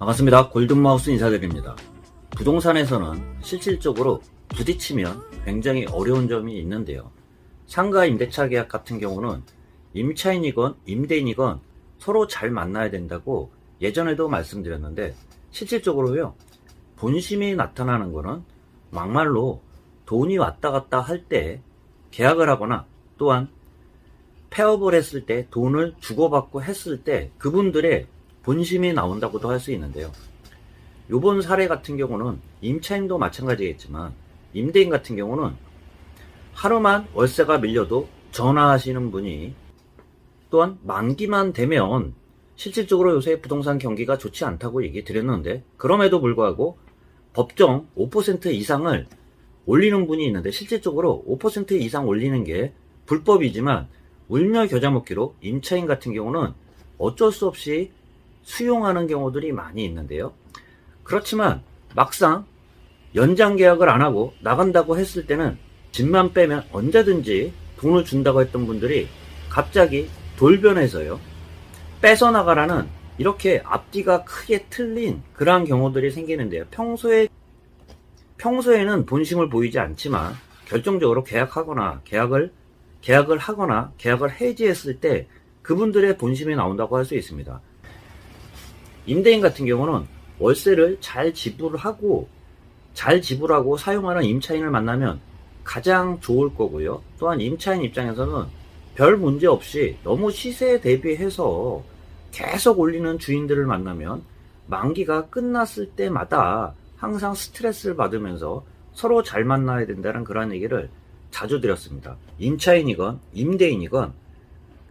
반갑습니다. 골든마우스 인사드립니다. 부동산에서는 실질적으로 부딪히면 굉장히 어려운 점이 있는데요. 상가 임대차 계약 같은 경우는 임차인이건 임대인이건 서로 잘 만나야 된다고 예전에도 말씀드렸는데, 실질적으로요, 본심이 나타나는 거는 막말로 돈이 왔다 갔다 할 때 계약을 하거나, 또한 폐업을 했을 때 돈을 주고받고 했을 때 그분들의 본심이 나온다고도 할 수 있는데요. 요번 사례 같은 경우는 임차인도 마찬가지겠지만 임대인 같은 경우는 하루만 월세가 밀려도 전화하시는 분이, 또한 만기만 되면 실질적으로 요새 부동산 경기가 좋지 않다고 얘기 드렸는데, 그럼에도 불구하고 법정 5% 이상을 올리는 분이 있는데, 실질적으로 5% 이상 올리는 게 불법이지만 울며 겨자 먹기로 임차인 같은 경우는 어쩔 수 없이 수용하는 경우들이 많이 있는데요. 그렇지만 막상 연장 계약을 안 하고 나간다고 했을 때는 집만 빼면 언제든지 돈을 준다고 했던 분들이 갑자기 돌변해서요, 뺏어나가라는, 이렇게 앞뒤가 크게 틀린 그러한 경우들이 생기는데요. 평소에는 본심을 보이지 않지만 결정적으로 계약을 하거나 계약을 해지했을 때 그분들의 본심이 나온다고 할 수 있습니다. 임대인 같은 경우는 월세를 잘 지불하고 사용하는 임차인을 만나면 가장 좋을 거고요. 또한 임차인 입장에서는 별 문제 없이 너무 시세에 대비해서 계속 올리는 주인들을 만나면 만기가 끝났을 때마다 항상 스트레스를 받으면서 서로 잘 만나야 된다는 그런 얘기를 자주 드렸습니다. 임차인이건 임대인이건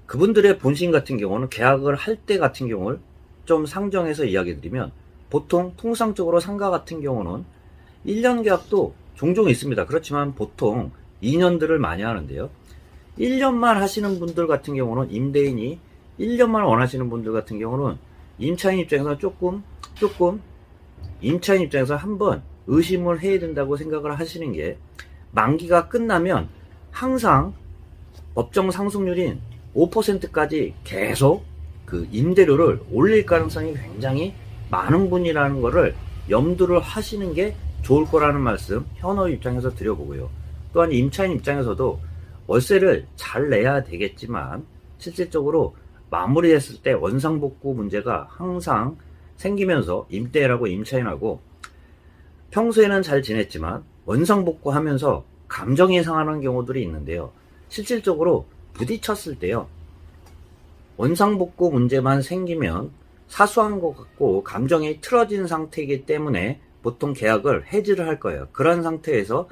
그분들의 본심 같은 경우는 계약을 할 때 같은 경우를 좀 상정해서 이야기 드리면, 보통 통상적으로 상가 같은 경우는 1년 계약도 종종 있습니다. 그렇지만 보통 2년들을 많이 하는데요. 1년만 하시는 분들 같은 경우는, 임대인이 1년만 원하시는 분들 같은 경우는 임차인 입장에서 조금 임차인 입장에서 한번 의심을 해야 된다고 생각을 하시는 게, 만기가 끝나면 항상 법정 상승률인 5%까지 계속 그 임대료를 올릴 가능성이 굉장히 많은 분이라는 거를 염두를 하시는 게 좋을 거라는 말씀 현업 입장에서 드려보고요. 또한 임차인 입장에서도 월세를 잘 내야 되겠지만 실질적으로 마무리했을 때 원상복구 문제가 항상 생기면서 임대인하고 임차인하고 평소에는 잘 지냈지만 원상복구 하면서 감정이 상하는 경우들이 있는데요. 실질적으로 부딪혔을 때요, 원상복구 문제만 생기면 사소한 것 같고 감정이 틀어진 상태이기 때문에 보통 계약을 해지를 할 거예요. 그런 상태에서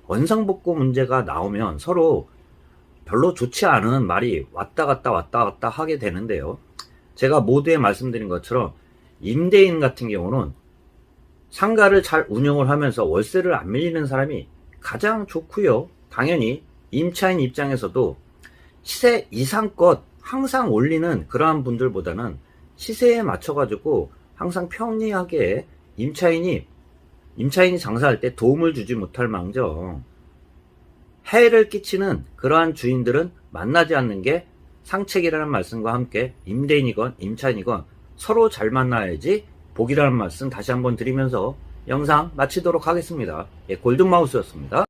원상복구 문제가 나오면 서로 별로 좋지 않은 말이 왔다 갔다 하게 되는데요. 제가 모두에 말씀드린 것처럼 임대인 같은 경우는 상가를 잘 운영을 하면서 월세를 안 밀리는 사람이 가장 좋고요. 당연히 임차인 입장에서도 시세 이상껏 항상 올리는 그러한 분들보다는 시세에 맞춰가지고 항상 편리하게 임차인이 장사할 때 도움을 주지 못할 망정 해를 끼치는 그러한 주인들은 만나지 않는 게 상책이라는 말씀과 함께 임대인이건 임차인이건 서로 잘 만나야지 복이라는 말씀 다시 한번 드리면서 영상 마치도록 하겠습니다. 골든마우스였습니다.